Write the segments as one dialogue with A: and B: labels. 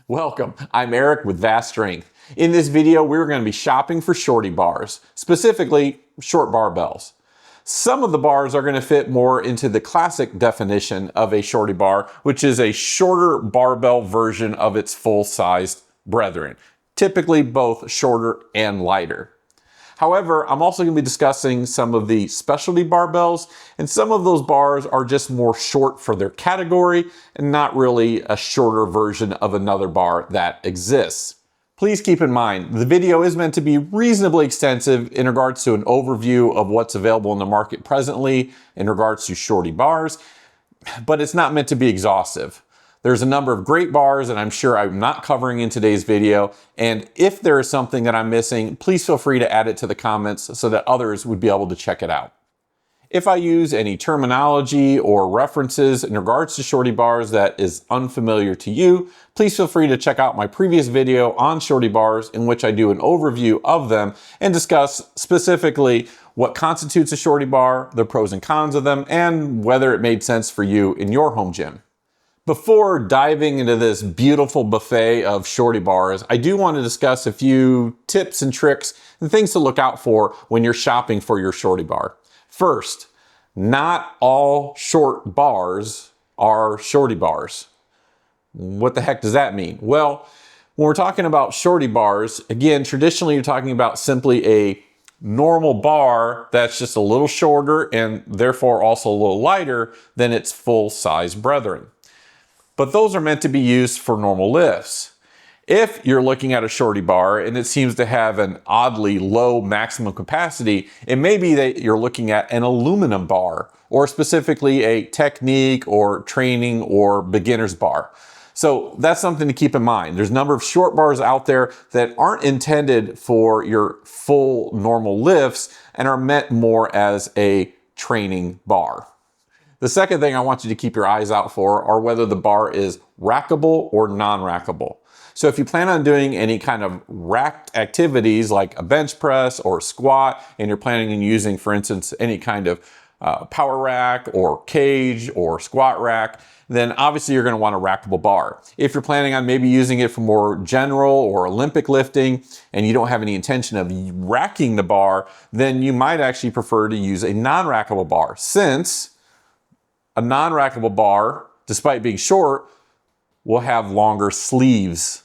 A: Welcome, I'm Eric with Vast Strength. In this video, we're going to be shopping for shorty bars, specifically short barbells. Some of the bars are going to fit more into the classic definition of a shorty bar, which is a shorter barbell version of its full-sized brethren, typically both shorter and lighter. However, I'm also going to be discussing some of the specialty barbells, and some of those bars are just more short for their category and not really a shorter version of another bar that exists. Please keep in mind, the video is meant to be reasonably extensive in regards to an overview of what's available in the market presently in regards to shorty bars, but it's not meant to be exhaustive. There's a number of great bars that I'm sure I'm not covering in today's video, and if there is something that I'm missing, please feel free to add it to the comments so that others would be able to check it out. If I use any terminology or references in regards to shorty bars that is unfamiliar to you, please feel free to check out my previous video on shorty bars in which I do an overview of them and discuss specifically what constitutes a shorty bar, the pros and cons of them, and whether it made sense for you in your home gym. Before diving into this beautiful buffet of shorty bars, I do want to discuss a few tips and tricks and things to look out for when you're shopping for your shorty bar. First, not all short bars are shorty bars. What the heck does that mean? Well, when we're talking about shorty bars, again, traditionally you're talking about simply a normal bar that's just a little shorter and therefore also a little lighter than its full-size brethren. But those are meant to be used for normal lifts. If you're looking at a shorty bar and it seems to have an oddly low maximum capacity, it may be that you're looking at an aluminum bar, or specifically a technique or training or beginner's bar. So that's something to keep in mind. There's a number of short bars out there that aren't intended for your full normal lifts and are meant more as a training bar. The second thing I want you to keep your eyes out for are whether the bar is rackable or non-rackable. So if you plan on doing any kind of racked activities like a bench press or squat, and you're planning on using, for instance, any kind of power rack or cage or squat rack, then obviously you're going to want a rackable bar. If you're planning on maybe using it for more general or Olympic lifting and you don't have any intention of racking the bar, then you might actually prefer to use a non-rackable bar, since a non-rackable bar, despite being short, will have longer sleeves.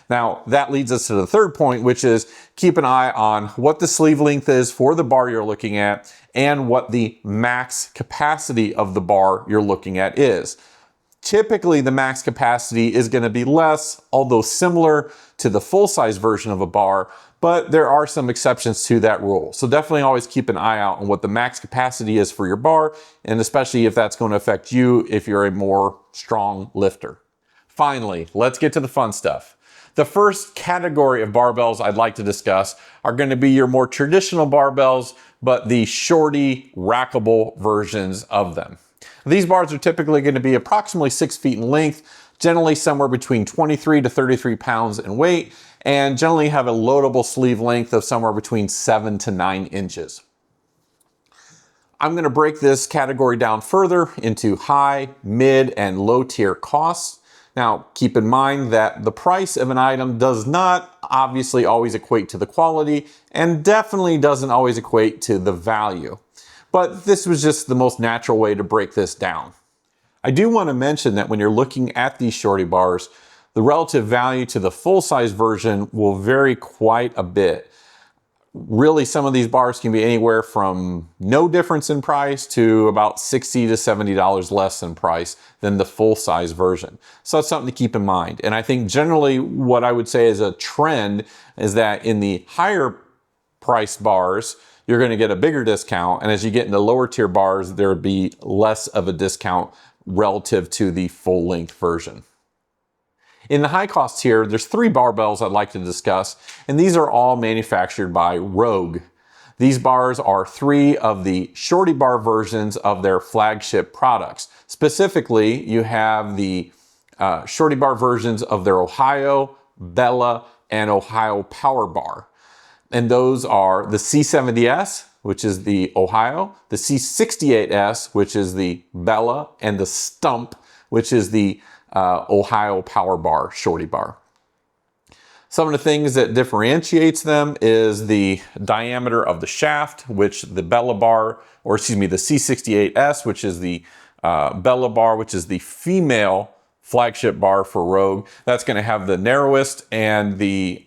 A: Now, that leads us to the third point, which is keep an eye on what the sleeve length is for the bar you're looking at and what the max capacity of the bar you're looking at is. Typically, the max capacity is going to be less, although similar to the full-size version of a bar, but there are some exceptions to that rule. So definitely always keep an eye out on what the max capacity is for your bar, and especially if that's going to affect you if you're a more strong lifter. Finally, let's get to the fun stuff. The first category of barbells I'd like to discuss are going to be your more traditional barbells, but the shorty, rackable versions of them. These bars are typically going to be approximately 6 feet in length, generally somewhere between 23 to 33 pounds in weight, and generally have a loadable sleeve length of somewhere between 7 to 9 inches. I'm going to break this category down further into high, mid, and low tier costs. Now, keep in mind that the price of an item does not obviously always equate to the quality, and definitely doesn't always equate to the value. But this was just the most natural way to break this down. I do want to mention that when you're looking at these shorty bars, the relative value to the full-size version will vary quite a bit. Really, some of these bars can be anywhere from no difference in price to about $60 to $70 less in price than the full-size version. So that's something to keep in mind. And I think generally what I would say is a trend is that in the higher priced bars, you're going to get a bigger discount. And as you get into lower tier bars, there would be less of a discount relative to the full-length version. In the high cost tier, there's 3 barbells I'd like to discuss, and these are all manufactured by Rogue. These bars are 3 of the shorty bar versions of their flagship products. Specifically, you have the shorty bar versions of their Ohio, Bella, and Ohio Power Bar. And those are the C70S, which is the Ohio, the C68S, which is the Bella, and the Stump, which is the Ohio Power Bar Shorty Bar. Some of the things that differentiates them is the diameter of the shaft, which the Bella bar, or excuse me, the C68S, which is the Bella bar, which is the female flagship bar for Rogue. That's going to have the narrowest, and the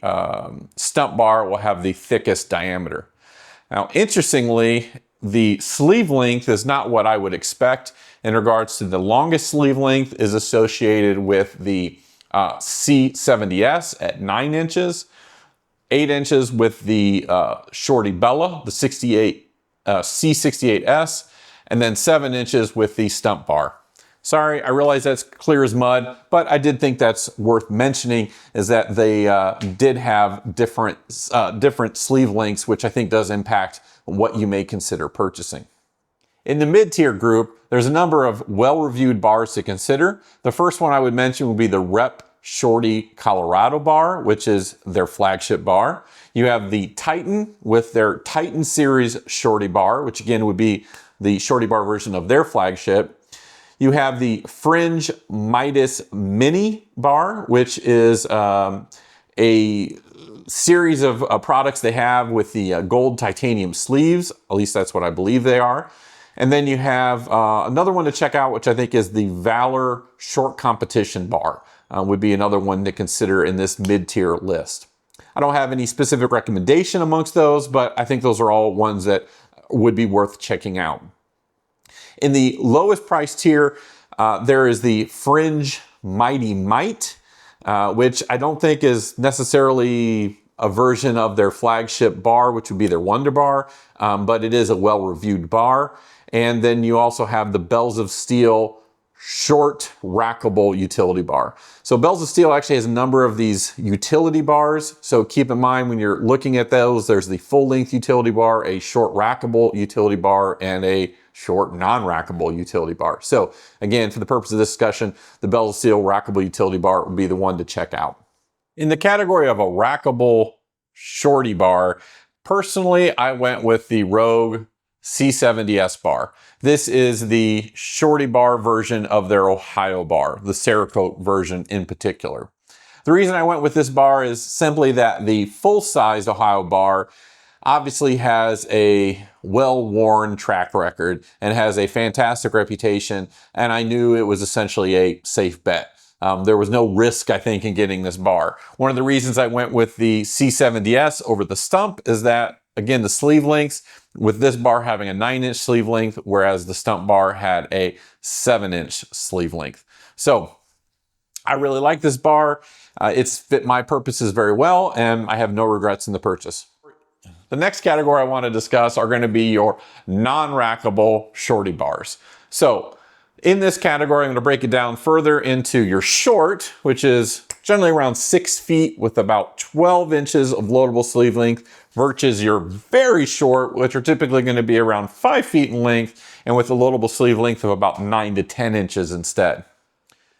A: stump bar will have the thickest diameter. Now, interestingly, the sleeve length is not what I would expect. In regards to the longest sleeve length is associated with the C70S at 9 inches, 8 inches with the Shorty Bella, the C68S, and then 7 inches with the stump bar. Sorry, I realize that's clear as mud, but I did think that's worth mentioning, is that they did have different sleeve lengths, which I think does impact what you may consider purchasing. In the mid-tier group, there's a number of well-reviewed bars to consider. The first one I would mention would be the Rep Shorty Colorado bar, which is their flagship bar. You have the Titan with their Titan series Shorty bar, which again would be the Shorty bar version of their flagship. You have the Fringe Midas Mini bar, which is a series of products they have with the gold titanium sleeves. At least that's what I believe they are. And then you have another one to check out, which I think is the Valor Short Competition bar. Would be another one to consider in this mid-tier list. I don't have any specific recommendation amongst those, but I think those are all ones that would be worth checking out. In the lowest price tier, there is the Fringe Mighty Might, which I don't think is necessarily a version of their flagship bar, which would be their Wonder Bar, but it is a well-reviewed bar. And then you also have the Bells of Steel Short Rackable Utility Bar. So Bells of Steel actually has a number of these utility bars. So keep in mind when you're looking at those, there's the full length utility bar, a short rackable utility bar, and a short non-rackable utility bar. So again, for the purpose of this discussion, the Bells of Steel Rackable Utility Bar would be the one to check out. In the category of a rackable shorty bar, personally, I went with the Rogue C70S bar. This is the shorty bar version of their Ohio bar, the Cerakote version in particular. The reason I went with this bar is simply that the full-sized Ohio bar obviously has a well-worn track record and has a fantastic reputation, and I knew it was essentially a safe bet. There was no risk, I think, in getting this bar. One of the reasons I went with the C70S over the stump is that, again, the sleeve lengths, with this bar having a 9-inch sleeve length, whereas the stump bar had a 7-inch sleeve length. So I really like this bar. It's fit my purposes very well, and I have no regrets in the purchase. The next category I want to discuss are going to be your non-rackable shorty bars. So in this category, I'm going to break it down further into your short, which is generally around 6 feet with about 12 inches of loadable sleeve length, versus your very short, which are typically going to be around 5 feet in length and with a loadable sleeve length of about 9 to 10 inches instead.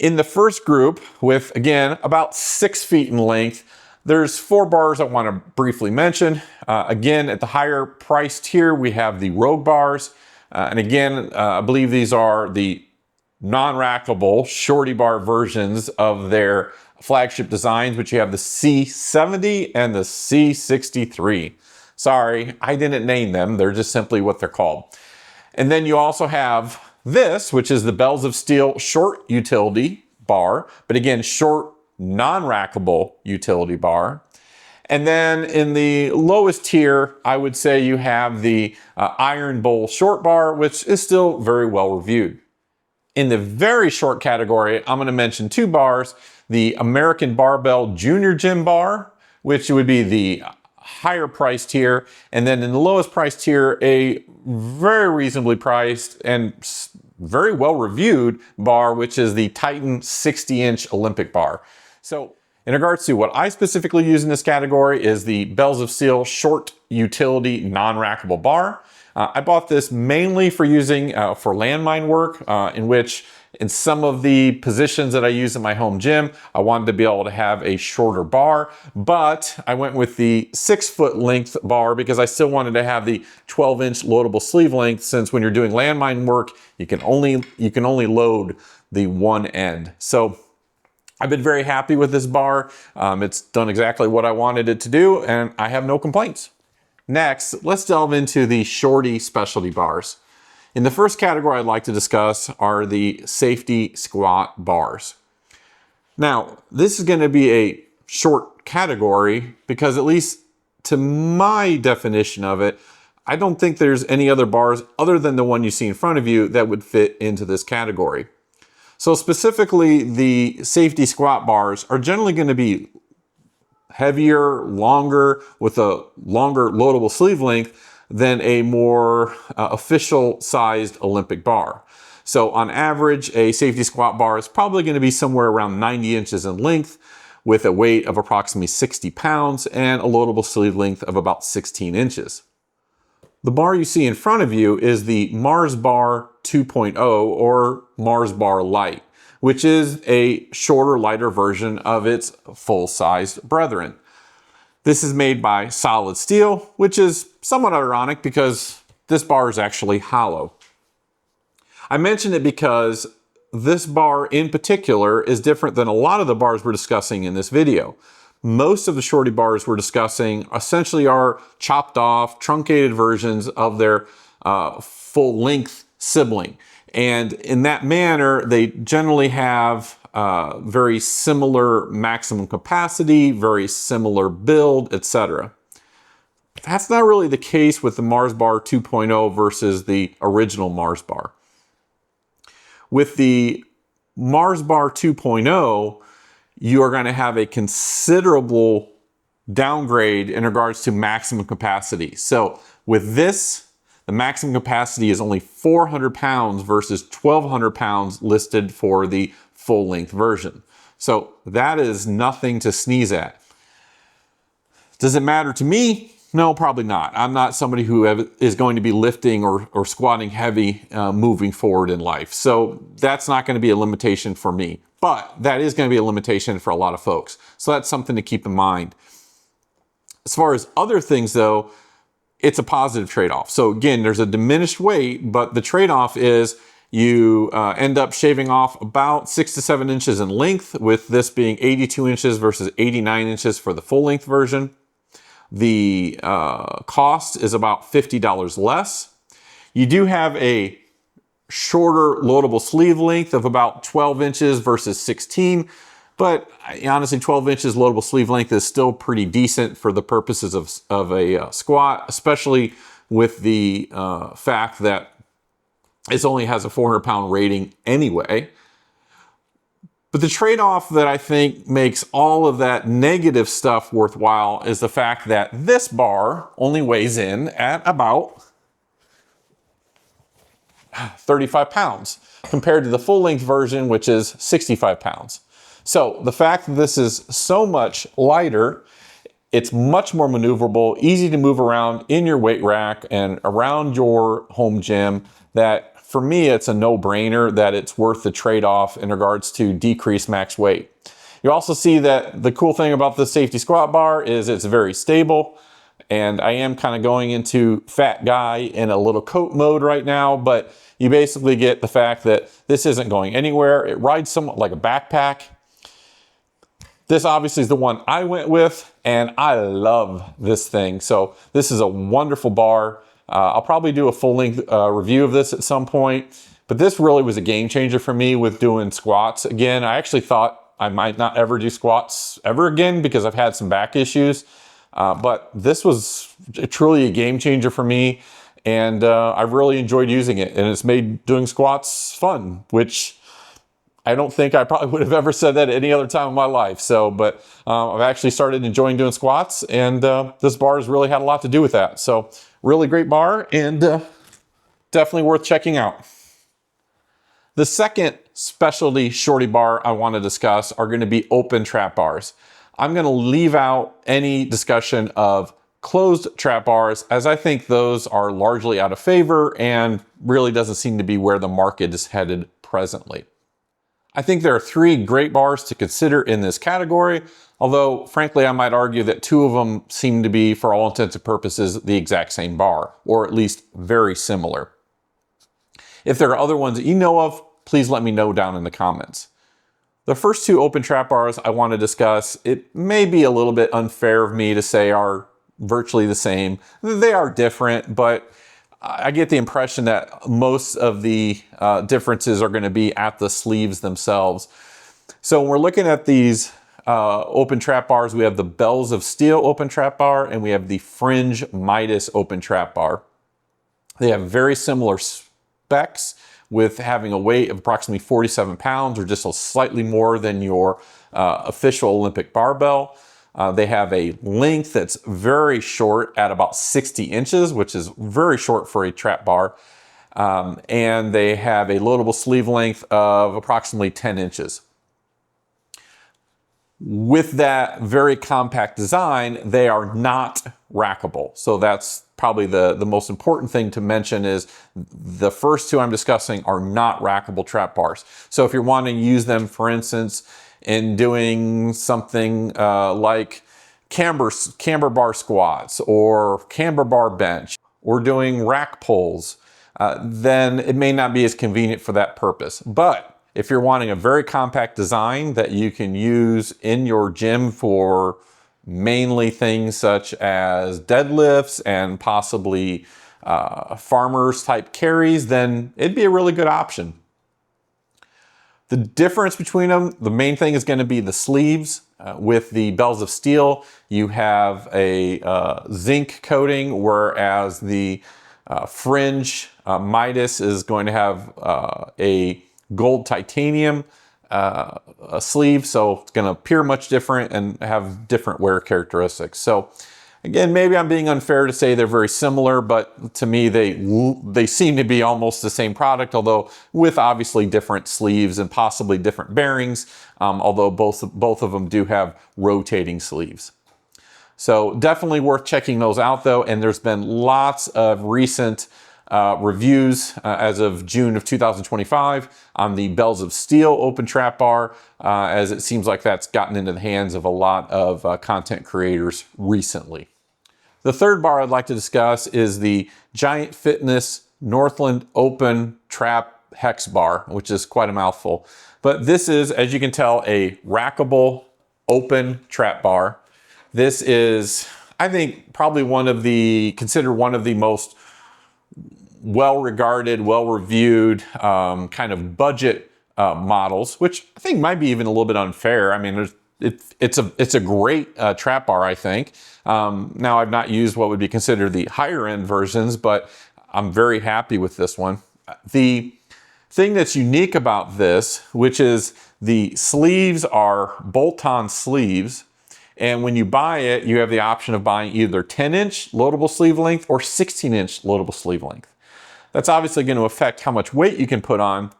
A: In the first group, with again about 6 feet in length, there's 4 bars I want to briefly mention. Again, at the higher price tier, we have the Rogue bars. And again, I believe these are the non-rackable shorty bar versions of their flagship designs, which you have the C70 and the C63. Sorry, I didn't name them. They're just simply what they're called. And then you also have this, which is the Bells of Steel Short Utility Bar, but again, short non-rackable utility bar. And then in the lowest tier, I would say you have the Iron Bowl Short Bar, which is still very well reviewed. In the very short category, I'm going to mention 2 bars, the American Barbell Junior Gym Bar, which would be the higher price tier, and then in the lowest price tier, a very reasonably priced and very well reviewed bar, which is the Titan 60-inch Olympic bar. So in regards to what I specifically use in this category is the Bells of Steel Short Utility Non-Rackable Bar. I bought this mainly for using for landmine work, in which in some of the positions that I use in my home gym, I wanted to be able to have a shorter bar, but I went with the 6-foot length bar because I still wanted to have the 12-inch loadable sleeve length, since when you're doing landmine work, you can only load the one end. So I've been very happy with this bar. It's done exactly what I wanted it to do, and I have no complaints. Next, let's delve into the shorty specialty bars. In the first category I'd like to discuss are the safety squat bars. Now, this is going to be a short category because, at least to my definition of it, I don't think there's any other bars other than the one you see in front of you that would fit into this category. So specifically, the safety squat bars are generally going to be heavier, longer, with a longer loadable sleeve length than a more official sized Olympic bar. So on average, a safety squat bar is probably going to be somewhere around 90 inches in length with a weight of approximately 60 pounds and a loadable sleeve length of about 16 inches. The bar you see in front of you is the Mars Bar 2.0 or Mars Bar Lite, which is a shorter, lighter version of its full-sized brethren. This is made by solid steel, which is somewhat ironic because this bar is actually hollow. I mention it because this bar in particular is different than a lot of the bars we're discussing in this video. Most of the shorty bars we're discussing essentially are chopped off, truncated versions of their full-length sibling. And in that manner, they generally have very similar maximum capacity, very similar build, etc. That's not really the case with the Mars Bar 2.0 versus the original Mars Bar. With the Mars Bar 2.0, you are going to have a considerable downgrade in regards to maximum capacity. So with this, the maximum capacity is only 400 pounds versus 1,200 pounds listed for the full-length version. So that is nothing to sneeze at. Does it matter to me? No, probably not. I'm not somebody who is going to be lifting or squatting heavy moving forward in life. So that's not going to be a limitation for me. But that is going to be a limitation for a lot of folks. So that's something to keep in mind. As far as other things though, it's a positive trade-off. So again, there's a diminished weight, but the trade-off is you end up shaving off about 6 to 7 inches in length, with this being 82 inches versus 89 inches for the full-length version. The cost is about $50 less. You do have a shorter loadable sleeve length of about 12 inches versus 16, but honestly 12 inches loadable sleeve length is still pretty decent for the purposes of a squat, especially with the fact that it only has a 400-pound rating anyway. But the trade-off that I think makes all of that negative stuff worthwhile is the fact that this bar only weighs in at about 35 pounds compared to the full-length version, which is 65 pounds. So the fact that this is so much lighter, it's much more maneuverable, easy to move around in your weight rack and around your home gym, that for me, it's a no-brainer that it's worth the trade-off in regards to decreased max weight. You also see that the cool thing about the safety squat bar is it's very stable. And I am kind of going into fat guy in a little coat mode right now, but you basically get the fact that this isn't going anywhere. It rides somewhat like a backpack. This obviously is the one I went with, and I love this thing. So this is a wonderful bar. I'll probably do a full-length review of this at some point, but this really was a game changer for me with doing squats. Again, I actually thought I might not ever do squats ever again because I've had some back issues. But this was truly a game changer for me, and I've really enjoyed using it, and it's made doing squats fun, which I don't think I probably would have ever said that at any other time in my life. So, but I've actually started enjoying doing squats, and this bar has really had a lot to do with that. So really great bar, and definitely worth checking out. The second specialty shorty bar I want to discuss are going to be open trap bars. I'm going to leave out any discussion of closed trap bars, as I think those are largely out of favor and really doesn't seem to be where the market is headed presently. I think there are 3 great bars to consider in this category, although frankly I might argue that 2 of them seem to be, for all intents and purposes, the exact same bar, or at least very similar. If there are other ones that you know of, please let me know down in the comments. The first two open trap bars I want to discuss, it may be a little bit unfair of me to say are virtually the same. They are different, but I get the impression that most of the differences are going to be at the sleeves themselves. So when we're looking at these open trap bars, we have the Bells of Steel open trap bar and we have the Fringe Midas open trap bar. They have very similar specs, with having a weight of approximately 47 pounds or just a slightly more than your official Olympic barbell. They have a length that's very short at about 60 inches, which is very short for a trap bar. And they have a loadable sleeve length of approximately 10 inches. With that very compact design, they are not rackable. So that's probably the most important thing to mention, is the first two I'm discussing are not rackable trap bars. So if you're wanting to use them, for instance, in doing something like camber bar squats or camber bar bench or doing rack pulls, then it may not be as convenient for that purpose. But if you're wanting a very compact design that you can use in your gym for mainly things such as deadlifts and possibly farmers type carries, then it'd be a really good option. The difference between them, the main thing is going to be the sleeves. With the Bells of Steel, you have a zinc coating, whereas the Fringe Midas is going to have a gold titanium a sleeve, so it's going to appear much different and have different wear characteristics. So again, maybe I'm being unfair to say they're very similar, but to me they seem to be almost the same product, although with obviously different sleeves and possibly different bearings, although both of them do have rotating sleeves. So definitely worth checking those out though, and there's been lots of recent reviews as of June of 2025 on the Bells of Steel open trap bar, as it seems like that's gotten into the hands of a lot of content creators recently. The third bar I'd like to discuss is the Giant Fitness Northland Open Trap Hex Bar, which is quite a mouthful. But this is, as you can tell, a rackable open trap bar. This is, I think, probably considered one of the most well-regarded, well-reviewed kind of budget models, which I think might be even a little bit unfair. I mean, it's a great trap bar, I think. Now, I've not used what would be considered the higher-end versions, but I'm very happy with this one. The thing that's unique about this, which is the sleeves are bolt-on sleeves, and when you buy it, you have the option of buying either 10-inch loadable sleeve length or 16-inch loadable sleeve length. That's obviously going to affect how much weight you can put on,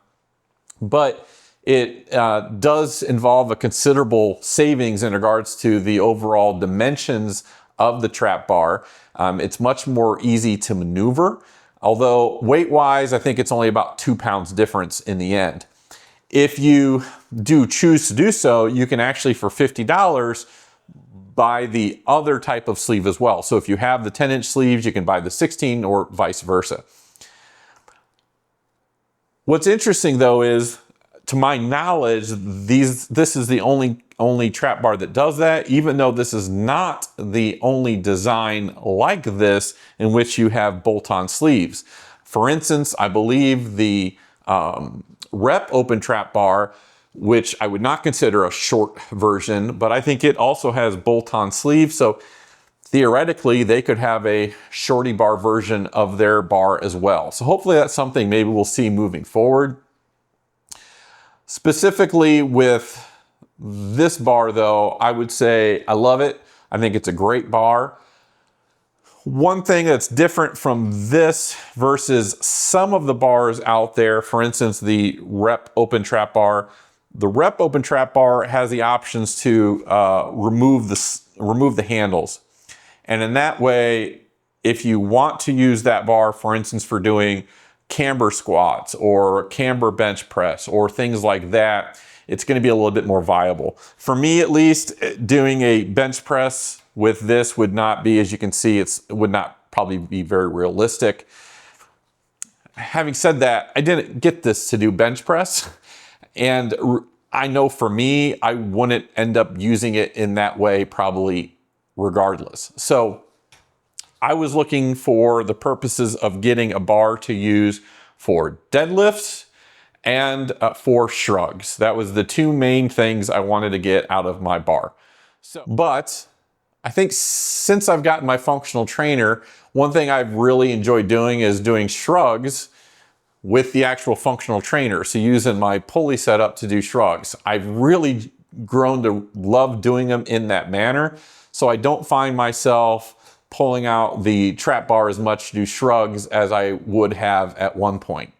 A: but it does involve a considerable savings in regards to the overall dimensions of the trap bar. It's much more easy to maneuver, although weight-wise, I think it's only about 2 pounds difference in the end. If you do choose to do so, you can actually, for $50, buy the other type of sleeve as well. So if you have the 10-inch sleeves, you can buy the 16 or vice versa. What's interesting though is, to my knowledge, this is the only trap bar that does that, even though this is not the only design like this in which you have bolt-on sleeves. For instance, I believe the Rep open trap bar, which I would not consider a short version, but I think it also has bolt-on sleeves. So theoretically, they could have a shorty bar version of their bar as well. So hopefully that's something maybe we'll see moving forward. Specifically with this bar though, I would say I love it. I think it's a great bar. One thing that's different from this versus some of the bars out there, for instance, the Rep open trap bar. The Rep open trap bar has the options to remove the handles. And in that way, if you want to use that bar, for instance, for doing camber squats or camber bench press or things like that, it's going to be a little bit more viable. For me, at least, doing a bench press with this would not be, as you can see, it would not probably be very realistic. Having said that, I didn't get this to do bench press. And I know for me, I wouldn't end up using it in that way probably regardless. So I was looking for the purposes of getting a bar to use for deadlifts and for shrugs. That was the two main things I wanted to get out of my bar. But I think since I've gotten my functional trainer, one thing I've really enjoyed doing is doing shrugs with the actual functional trainer. So using my pulley setup to do shrugs. I've really grown to love doing them in that manner. So I don't find myself pulling out the trap bar as much to do shrugs as I would have at one point.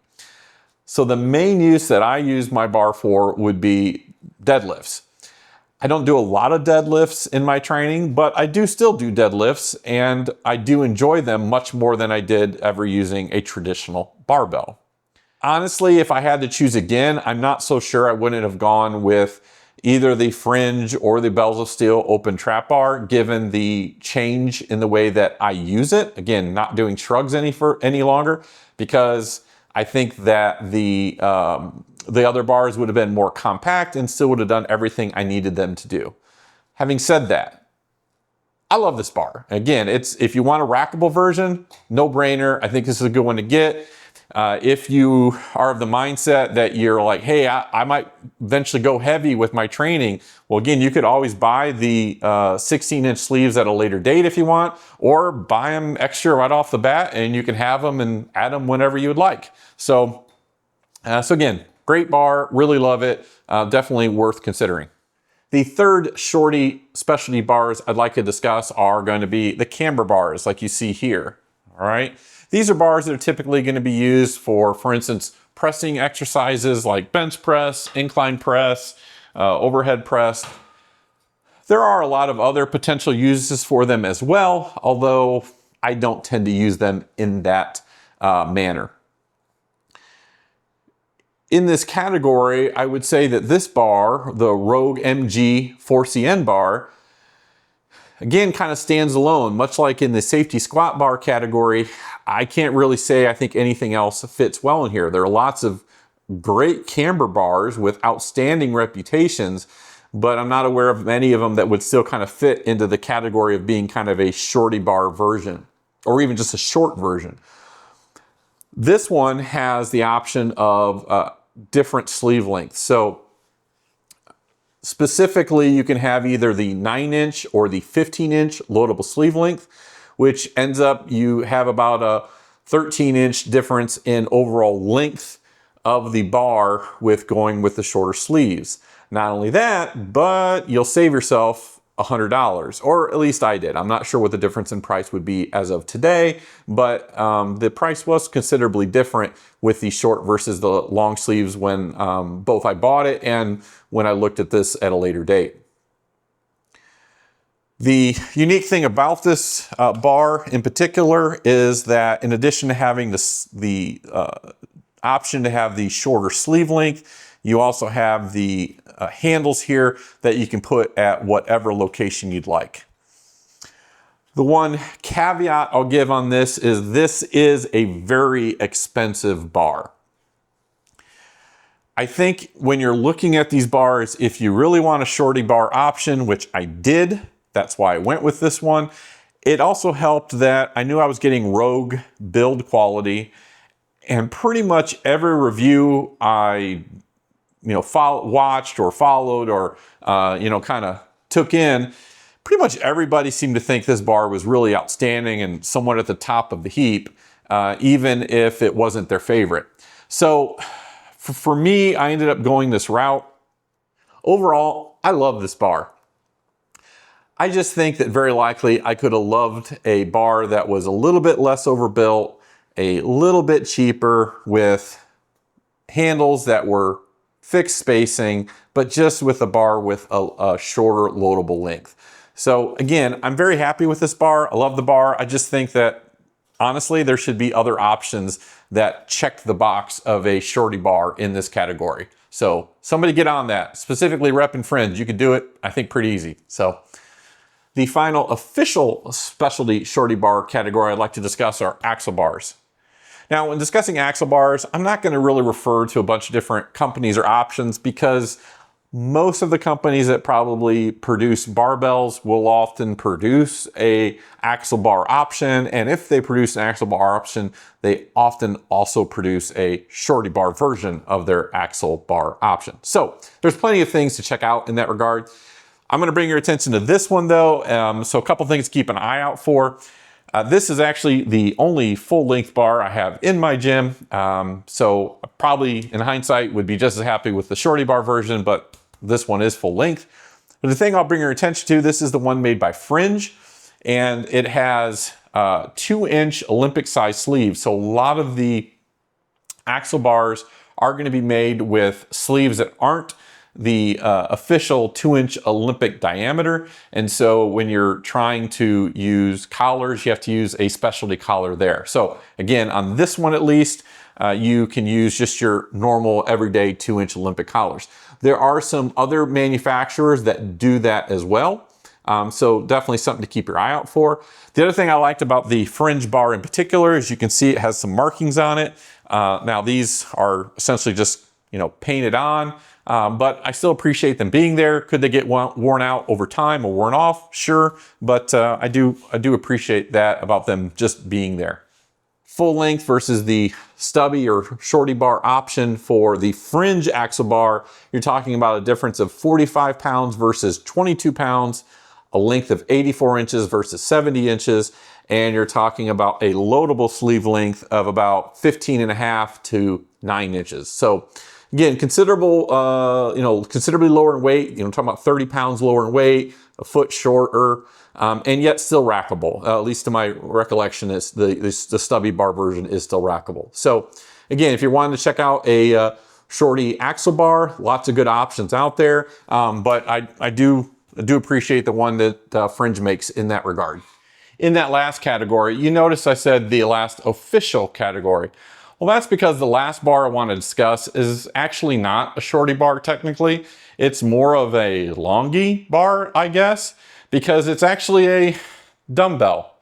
A: So the main use that I use my bar for would be deadlifts. I don't do a lot of deadlifts in my training, but I do still do deadlifts, and I do enjoy them much more than I did ever using a traditional barbell. Honestly, if I had to choose again, I'm not so sure I wouldn't have gone with either the fringe or the bells of steel open trap bar, given the change in the way that I use it. Again, not doing shrugs any longer, because I think that the other bars would have been more compact and still would have done everything I needed them to do. Having said that, I love this bar. Again, if you want a rackable version, no brainer. I think this is a good one to get. If you are of the mindset that you're like, hey, I might eventually go heavy with my training. Well, again, you could always buy the 16-inch sleeves at a later date if you want, or buy them extra right off the bat and you can have them and add them whenever you would like. So again, great bar, really love it. Definitely worth considering. The third shorty specialty bars I'd like to discuss are going to be the Camber bars, like you see here. All right. These are bars that are typically going to be used for instance, pressing exercises like bench press, incline press, overhead press. There are a lot of other potential uses for them as well, although I don't tend to use them in that manner. In this category, I would say that this bar, the Rogue MG 4CN bar, again, kind of stands alone. Much like in the safety squat bar category, I can't really say I think anything else fits well in here. There are lots of great camber bars with outstanding reputations, but I'm not aware of many of them that would still kind of fit into the category of being kind of a shorty bar version, or even just a short version. This one has the option of different sleeve lengths. So specifically, you can have either the 9-inch or the 15-inch loadable sleeve length, which ends up you have about a 13-inch difference in overall length of the bar with going with the shorter sleeves. Not only that, but you'll save yourself $100, or at least I did. I'm not sure what the difference in price would be as of today, but the price was considerably different with the short versus the long sleeves when both I bought it and when I looked at this at a later date. The unique thing about this bar in particular is that in addition to having the option to have the shorter sleeve length, you also have the handles here that you can put at whatever location you'd like. The one caveat I'll give on this is a very expensive bar. I think when you're looking at these bars, if you really want a shorty bar option, which I did, that's why I went with this one. It also helped that I knew I was getting Rogue build quality, and pretty much every review I watched or followed or kind of took in, pretty much everybody seemed to think this bar was really outstanding and somewhat at the top of the heap, even if it wasn't their favorite. So for me, I ended up going this route. Overall, I love this bar. I just think that very likely I could have loved a bar that was a little bit less overbuilt, a little bit cheaper, with handles that were fixed spacing, but just with a bar with a shorter loadable length. So again, I'm very happy with this bar. I love the bar. I just think that honestly, there should be other options that check the box of a shorty bar in this category. So somebody get on that, specifically Rep and Fringe. You could do it, I think, pretty easy. So the final official specialty shorty bar category I'd like to discuss are axle bars. Now, when discussing axle bars, I'm not going to really refer to a bunch of different companies or options because Most of the companies that probably produce barbells will often produce a axle bar option. And if they produce an axle bar option, they often also produce a shorty bar version of their axle bar option. So there's plenty of things to check out in that regard. I'm going to bring your attention to this one though. So a couple things to keep an eye out for. This is actually the only full length bar I have in my gym. So probably in hindsight would be just as happy with the shorty bar version, but this one is full length. But the thing I'll bring your attention to, this is the one made by Fringe, and it has 2-inch Olympic size sleeves. So a lot of the axle bars are going to be made with sleeves that aren't the official 2-inch Olympic diameter. And so when you're trying to use collars, you have to use a specialty collar there. So again, on this one at least, you can use just your normal everyday 2-inch Olympic collars. There are some other manufacturers that do that as well. So definitely something to keep your eye out for. The other thing I liked about the Fringe bar in particular is you can see it has some markings on it. Now these are essentially just, painted on, but I still appreciate them being there. Could they get worn out over time or worn off? Sure, but I do appreciate that about them just being there. Full length versus the stubby or shorty bar option for the Fringe axle bar, you're talking about a difference of 45 pounds versus 22 pounds, a length of 84 inches versus 70 inches, and you're talking about a loadable sleeve length of about 15.5 to 9 inches. So again, considerably lower in weight, talking about 30 pounds lower in weight, a foot shorter, and yet still rackable. At least to my recollection, is the stubby bar version is still rackable. So again, if you're wanting to check out a shorty axle bar, lots of good options out there. But I do appreciate the one that Fringe makes in that regard. In that last category, you notice I said the last official category. Well, that's because the last bar I want to discuss is actually not a shorty bar technically. It's more of a longy bar, I guess, because it's actually a dumbbell.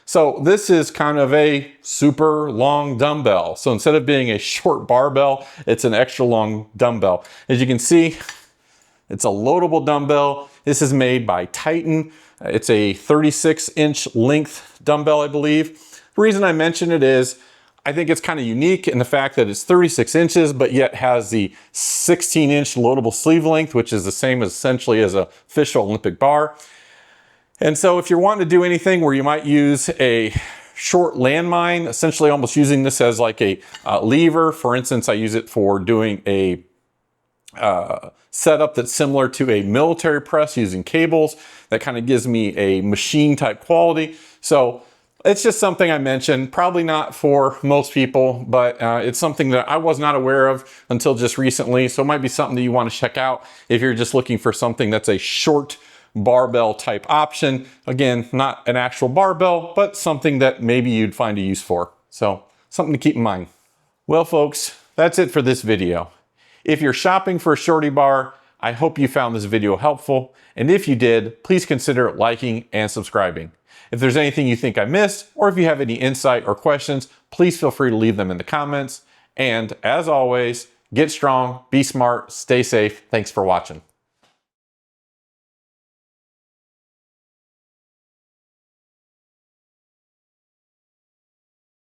A: So this is kind of a super long dumbbell. So instead of being a short barbell, it's an extra long dumbbell. As you can see, it's a loadable dumbbell. This is made by Titan. It's a 36-inch length dumbbell, I believe. The reason I mention it is I think it's kind of unique in the fact that it's 36 inches, but yet has the 16-inch loadable sleeve length, which is the same essentially as an official Olympic bar. And so if you're wanting to do anything where you might use a short landmine, essentially almost using this as like a lever, for instance, I use it for doing a setup that's similar to a military press using cables. That kind of gives me a machine type quality. So it's just something I mentioned, probably not for most people, but it's something that I was not aware of until just recently. So it might be something that you want to check out if you're just looking for something that's a short barbell type option. Again, not an actual barbell, but something that maybe you'd find a use for. So something to keep in mind. Well, folks, that's it for this video. If you're shopping for a shorty bar, I hope you found this video helpful. And if you did, please consider liking and subscribing. If there's anything you think I missed, or if you have any insight or questions, please feel free to leave them in the comments. And as always, get strong, be smart, stay safe. Thanks for watching.